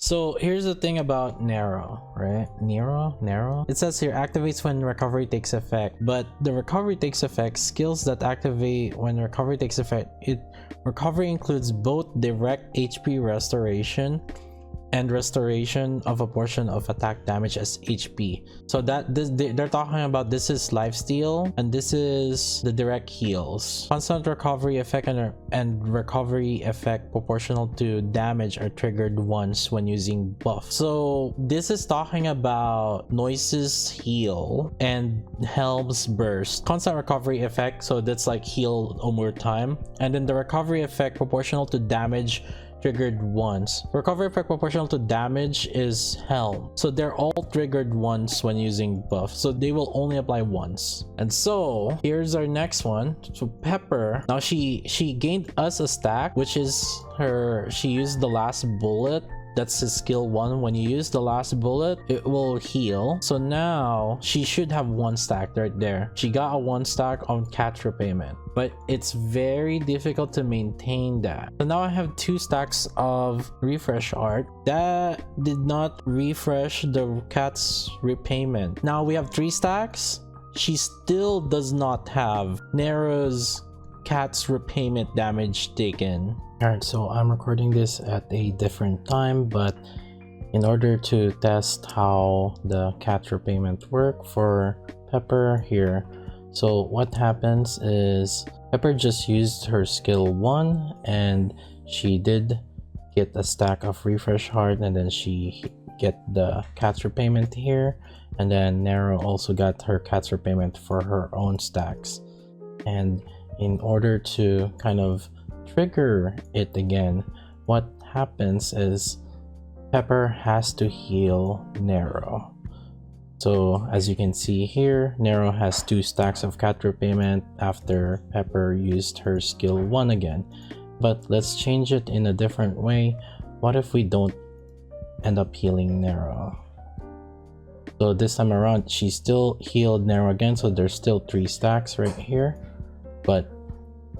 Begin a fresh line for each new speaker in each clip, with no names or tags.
So here's the thing about Nero, right? Nero? It says here activates when recovery takes effect, but the recovery takes effect, skills that activate when recovery takes effect, recovery includes both direct HP restoration and restoration of a portion of attack damage as HP. So they're talking about this is lifesteal and this is the direct heals. Constant recovery effect and recovery effect proportional to damage are triggered once when using buff. So this is talking about Noise's heal and Helm's burst. Constant recovery effect, so that's like heal over time, and then the recovery effect proportional to damage triggered once. Recovery effect proportional to damage is Helm. So they're all triggered once when using buff. So they will only apply once. And so here's our next one. So Pepper, now she gained us a stack, which is she used the last bullet. That's his skill 1. When you use the last bullet, it will heal. So now she should have 1 stack right there. She got a 1 stack on catch repayment, but it's very difficult to maintain that. So now I have 2 stacks of refresh art that did not refresh the cat's repayment. Now we have 3 stacks. She still does not have Nero's cat's repayment damage taken. Alright, so I'm recording this at a different time, but in order to test how the cat's repayment work for Pepper here, so what happens is Pepper just used her skill 1 and she did get a stack of refresh heart, and then she get the cat's repayment here, and then Nero also got her cat's repayment for her own stacks. And in order to kind of trigger it again, what happens is Pepper has to heal Nero. So as you can see here, Nero has 2 stacks of cat repayment after Pepper used her skill 1 again. But let's change it in a different way. What if we don't end up healing Nero? So this time around she still healed Nero again, so there's still 3 stacks right here. But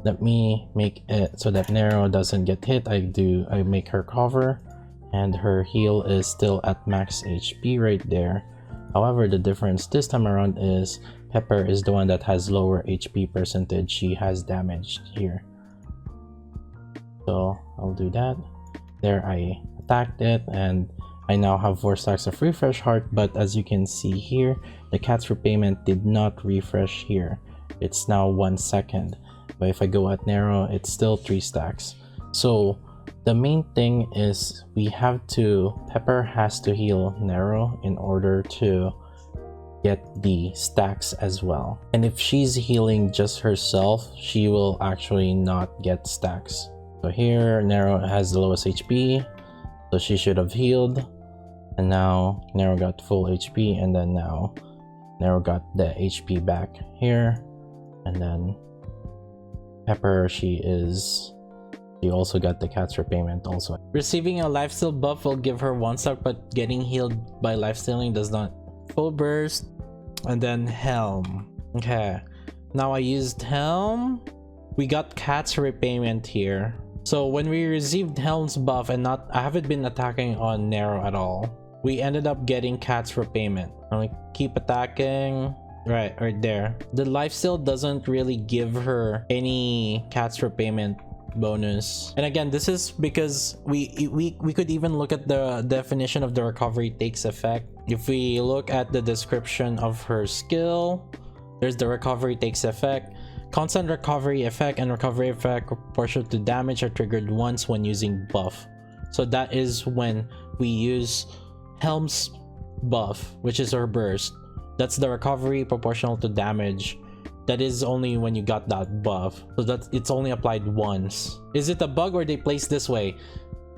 let me make it so that Nero doesn't get hit. I make her cover, and her heal is still at max HP right there. However, the difference this time around is Pepper is the one that has lower HP percentage. She has damaged here. So I'll do that. There, I attacked it, and I now have 4 stacks of refresh heart, but as you can see here, the cat's repayment did not refresh here. It's now 1 second. But if I go at Nero, it's still 3 stacks. So the main thing is Pepper has to heal Nero in order to get the stacks as well. And if she's healing just herself, she will actually not get stacks. So here Nero has the lowest HP, so she should have healed, and now Nero got full HP, and then now Nero got the HP back here. And then Pepper, she also got the cat's repayment also. Receiving a lifesteal buff will give her 1 stack, but getting healed by lifestealing does not. Full burst, and then Helm. Okay, now I used Helm. We got cat's repayment here. So when we received Helm's buff and I haven't been attacking on Nero at all, we ended up getting cat's repayment. I'm gonna keep attacking. Right there. The lifesteal doesn't really give her any cat's repayment bonus. And again, this is because we could even look at the definition of the recovery takes effect. If we look at the description of her skill, there's the recovery takes effect. Constant recovery effect and recovery effect proportional to damage are triggered once when using buff. So that is when we use Helm's buff, which is her burst. That's the recovery proportional to damage. That is only when you got that buff. So that it's only applied once. Is it a bug or they placed this way?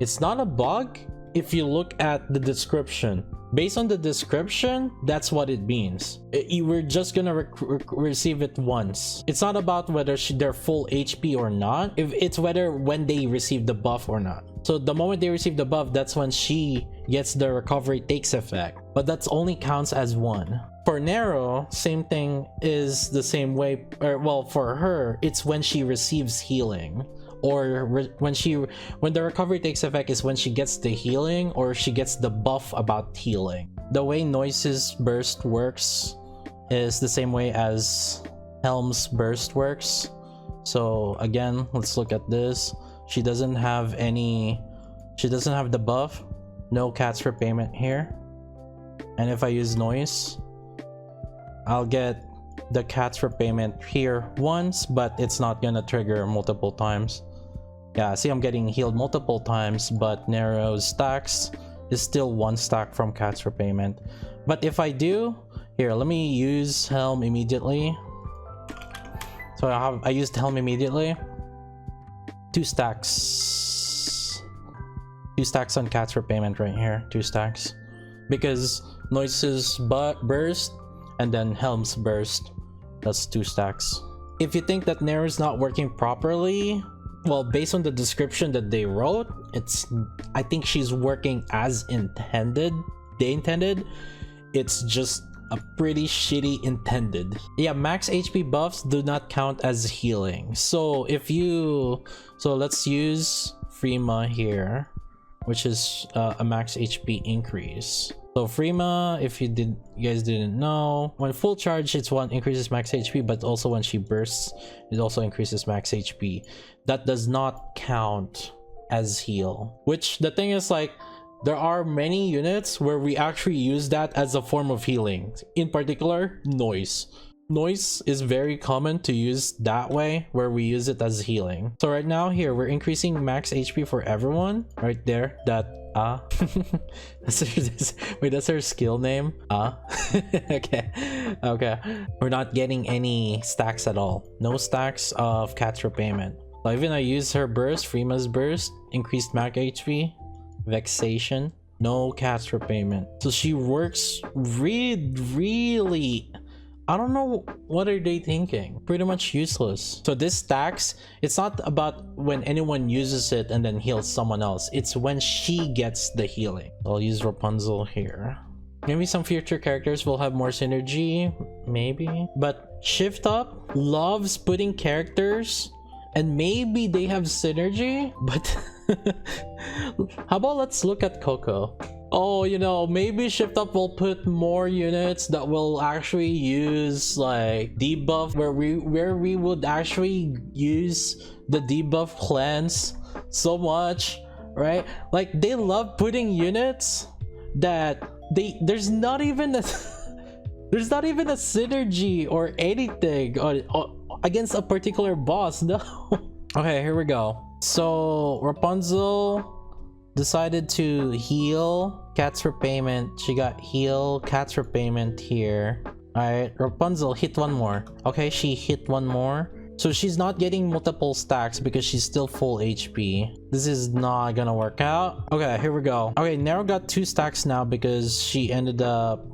It's not a bug if you look at the description. Based on the description, that's what it means. You were just gonna receive it once. It's not about whether they're full HP or not. It's whether when they receive the buff or not. So the moment they receive the buff, that's when she gets the recovery takes effect. But that's only counts as 1. For Nero, same thing is the same way, or well, for her, it's when she receives healing or when the recovery takes effect is when she gets the healing or she gets the buff about healing. The way Noise's burst works is the same way as Helm's burst works. So again, let's look at this. She doesn't have the buff. No cats for payment here. And if I use Noise, I'll get the cats for payment here once, but it's not gonna trigger multiple times. Yeah, see, I'm getting healed multiple times, but Nero's stacks is still 1 stack from cats for payment. But if I do, here, let me use Helm immediately. So I used Helm immediately. 2 stacks. 2 stacks on cats for payment right here. 2 stacks. Because Noise's burst and then Helm's burst. That's 2 stacks. If you think that Nero is not working properly, well, based on the description that they wrote, I think she's working as intended. They intended. It's just a pretty shitty intended. Yeah, max HP buffs do not count as healing. So let's use Freema here, which is a max HP increase. So Freema, if you guys didn't know, when full charge, it's one increases max HP, but also when she bursts, it also increases max HP. That does not count as heal. Which the thing is, like, there are many units where we actually use that as a form of healing. In particular, Noise. Noise is very common to use that way, where we use it as healing. So right now here, we're increasing max HP for everyone. Right there, that wait, that's her skill name? Okay. We're not getting any stacks at all. No stacks of cats for payment. So even I use her burst, Freema's burst, increased max HP, vexation, no cats for payment. So she works really, I don't know, what are they thinking? Pretty much useless. So this stacks, it's not about when anyone uses it and then heals someone else. It's when she gets the healing. I'll use Rapunzel here. Maybe some future characters will have more synergy, maybe. But Shift Up loves putting characters and maybe they have synergy, but how about let's look at Coco? Oh, you know, maybe Shift Up will put more units that will actually use like debuff, where we would actually use the debuff cleanse so much, right? Like, they love putting units that there's not even a there's not even a synergy or anything or against a particular boss. No. Okay, here we go. So Rapunzel decided to heal cats for payment. She got heal cats for payment here. All right, Rapunzel hit one more. Okay, she hit one more. So she's not getting multiple stacks because she's still full HP. This is not gonna work out. Okay, here we go. Okay, Nero got 2 stacks now because she ended up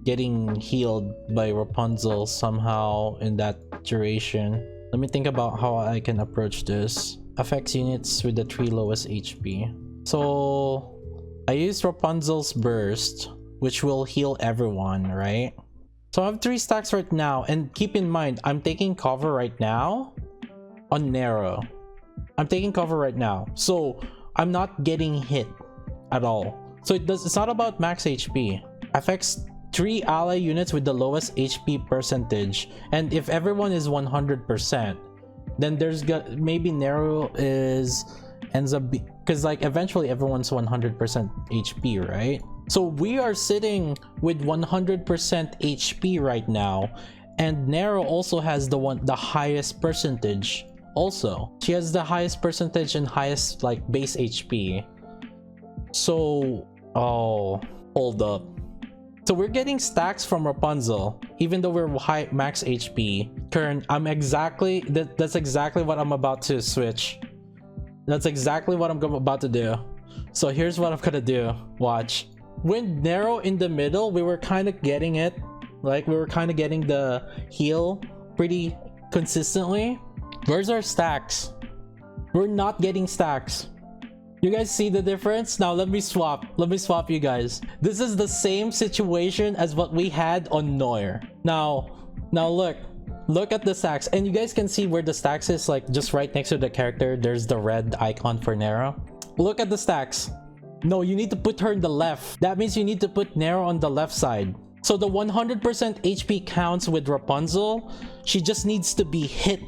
getting healed by Rapunzel somehow in that duration. Let me think about how I can approach this. Affects units with the 3 lowest HP. So I used Rapunzel's burst, which will heal everyone, right? So I have 3 stacks right now, and keep in mind, I'm taking cover right now on Nero. I'm taking cover right now, so I'm not getting hit at all. So it's not about max HP. Affects 3 ally units with the lowest HP percentage, and if everyone is 100%, then there's maybe Nero ends up because like eventually everyone's 100% HP, right? So we are sitting with 100% HP right now, and Nero also has the highest percentage. Also, she has the highest percentage and highest like base HP. So, oh, hold up. So we're getting stacks from Rapunzel, even though we're high max HP. Kern, that's exactly what I'm about to switch. That's exactly what I'm about to do. So here's what I'm gonna do. Watch. When Nero in the middle, we were kind of getting it. Like, we were kind of getting the heal pretty consistently. Where's our stacks? We're not getting stacks. You guys see the difference? Now let me swap you guys. This is the same situation as what we had on Noir. Now look, Look at the stacks, and you guys can see where the stacks is, like just right next to the character. There's the red icon for Nero. Look at the stacks. No, you need to put her in the left. That means you need to put Nero on the left side. So the 100% HP counts with Rapunzel. She just needs to be hit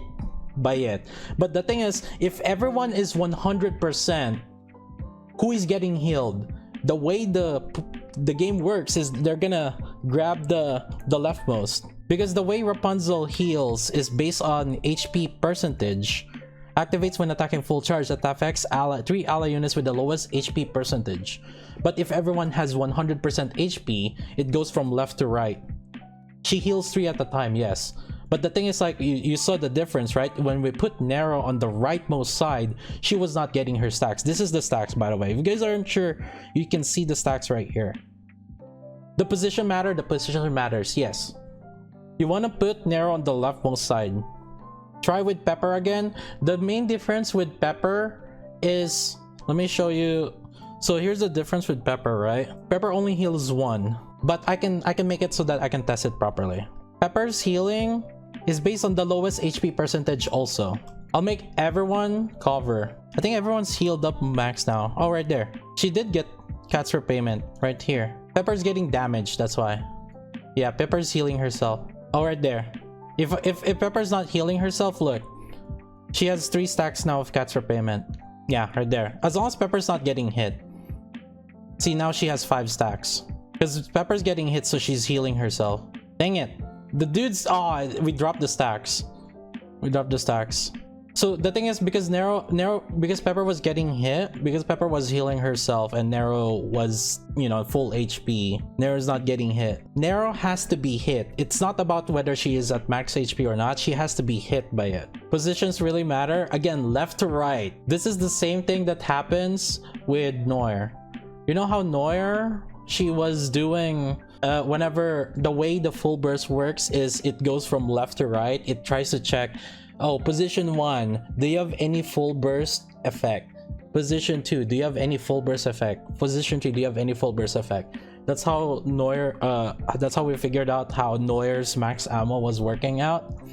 by it. But the thing is, if everyone is 100%, who is getting healed? The way the game works is they're gonna grab the leftmost, because the way Rapunzel heals is based on HP percentage. Activates when attacking full charge that affects three ally units with the lowest HP percentage. But if everyone has 100% HP, it goes from left to right. She heals 3 at a time, yes. But the thing is, like, you saw the difference, right? When we put Nero on the rightmost side, she was not getting her stacks. This is the stacks, by the way. If you guys aren't sure, you can see the stacks right here. The position matter, the position matters, yes. You want to put Nero on the leftmost side. Try with Pepper again. The main difference with Pepper is, let me show you. So here's the difference with Pepper, right? Pepper only heals 1, but I can make it so that I can test it properly. Pepper's healing is based on the lowest HP percentage also. I'll make everyone cover. I think everyone's healed up max now. Oh, right there. She did get Cat's Repayment right here. Pepper's getting damaged, that's why. Yeah, Pepper's healing herself. Oh, right there. If Pepper's not healing herself, look. She has 3 stacks now of Cat's Repayment. Yeah, right there. As long as Pepper's not getting hit. See, now she has 5 stacks. Because Pepper's getting hit, so she's healing herself. Dang it. The dude's... Oh, we dropped the stacks. We dropped the stacks. So the thing is, because because Pepper was getting hit, because Pepper was healing herself and Nero was, you know, full HP, Nero's not getting hit. Nero has to be hit. It's not about whether she is at max HP or not. She has to be hit by it. Positions really matter. Again, left to right. This is the same thing that happens with Noir. You know how Noir, she was doing... whenever the way the full burst works is it goes from left to right. It tries to check, oh, position 1, do you have any full burst effect? Position 2, do you have any full burst effect? Position 3, do you have any full burst effect? That's how Noir, that's how we figured out how Noir's max ammo was working out.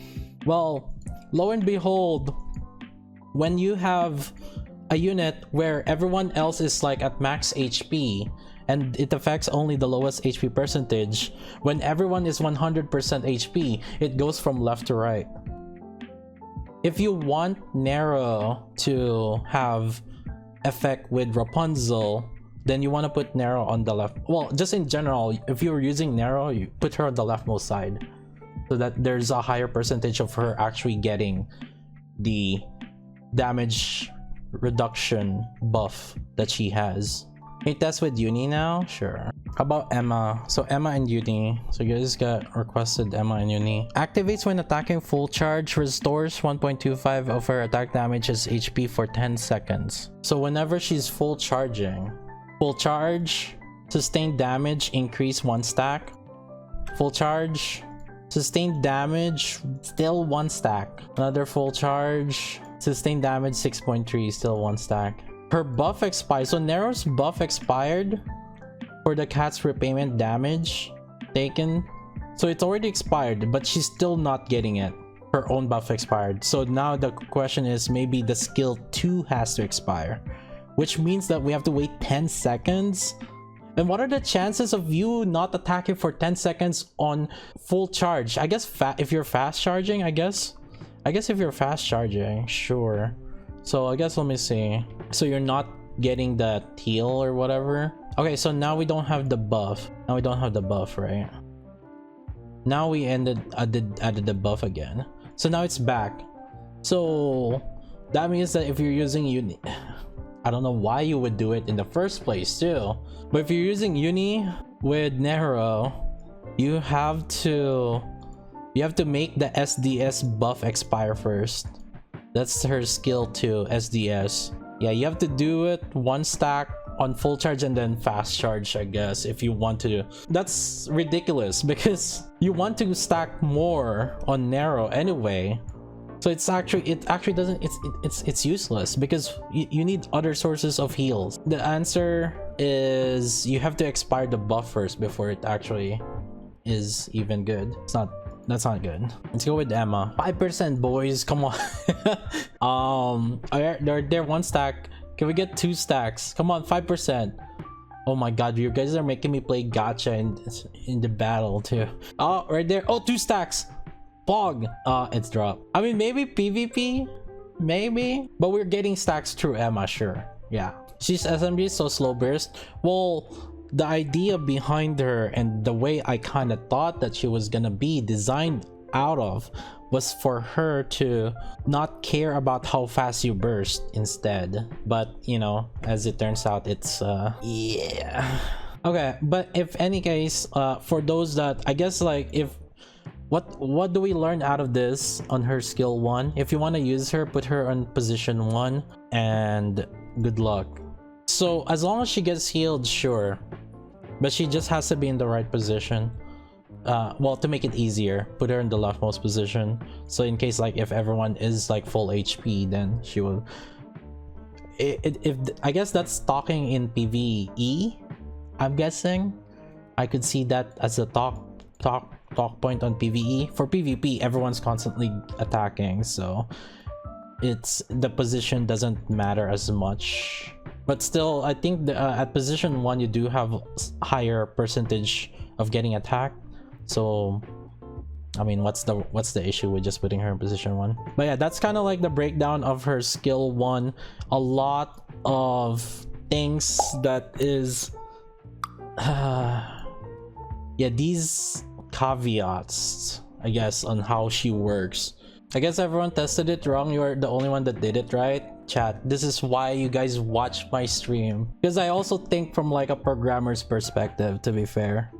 Well, lo and behold, when you have a unit where everyone else is like at max HP, and it affects only the lowest HP percentage, when everyone is 100% HP, it goes from left to right. If you want Nero to have effect with Rapunzel, then you want to put Nero on the left. Well, just in general, if you're using Nero, you put her on the leftmost side, so that there's a higher percentage of her actually getting the damage reduction buff that she has. Can you test with Uni now? Sure. How about Emma? So Emma and Uni. So you guys got requested Emma and Uni. Activates when attacking full charge. Restores 1.25 of her attack damage as HP for 10 seconds. So whenever she's full charging. Full charge. Sustained damage. Increase 1 stack. Full charge. Sustained damage. Still 1 stack. Another full charge. Sustained damage 6.3. Still 1 stack. Her buff expired. So Nero's buff expired for the Cat's Repayment damage taken. So it's already expired, but she's still not getting it. Her own buff expired. So now the question is, maybe the skill 2 has to expire, which means that we have to wait 10 seconds. And what are the chances of you not attacking for 10 seconds on full charge? I guess if you're fast charging, I guess if you're fast charging, sure. So I guess, let me see. So you're not getting that heal or whatever. Okay, so now we don't have the buff. Now we don't have the buff, right? Now we added the buff again. So now it's back. So that means that if you're using Uni, I don't know why you would do it in the first place too. But if you're using Uni with Nero, you have to make the SDS buff expire first. That's her skill 2, SDS. Yeah, you have to do it 1 stack on full charge and then fast charge, I guess, if you want to. That's ridiculous because you want to stack more on Nero anyway. So it actually doesn't, it's useless because you need other sources of heals. The answer is you have to expire the buff first before it actually is even good. It's not That's not good. Let's go with Emma. 5%, boys. Come on. They're 1 stack. Can we get 2 stacks? Come on, 5%. Oh my god, you guys are making me play gacha in the battle too. Oh, right there. Oh, 2 stacks. Pog. It's dropped. I mean, maybe PvP, maybe, but we're getting stacks through Emma, sure. Yeah, she's SMG, so slow burst. Well, the idea behind her and the way I kind of thought that she was gonna be designed out of was for her to not care about how fast you burst instead. But you know, as it turns out, it's yeah. Okay, but if any case, for those that I guess, like, if what do we learn out of this on her skill 1? If you want to use her, put her on position 1 and good luck. So as long as she gets healed, sure, but she just has to be in the right position. Well, to make it easier, put her in the leftmost position, so in case, like, if everyone is like full HP, then she will if I guess that's talking in PvE, I'm guessing. I could see that as a talk point on PvE. For PvP, everyone's constantly attacking, so it's the position doesn't matter as much. But still, I think at position 1 you do have higher percentage of getting attacked. So I mean, what's the issue with just putting her in position 1? But yeah, that's kind of like the breakdown of her skill 1. A lot of things that is yeah, these caveats, I guess, on how she works. I guess everyone tested it wrong. You're the only one that did it right. Chat, this is why you guys watch my stream, because I also think from like a programmer's perspective, to be fair.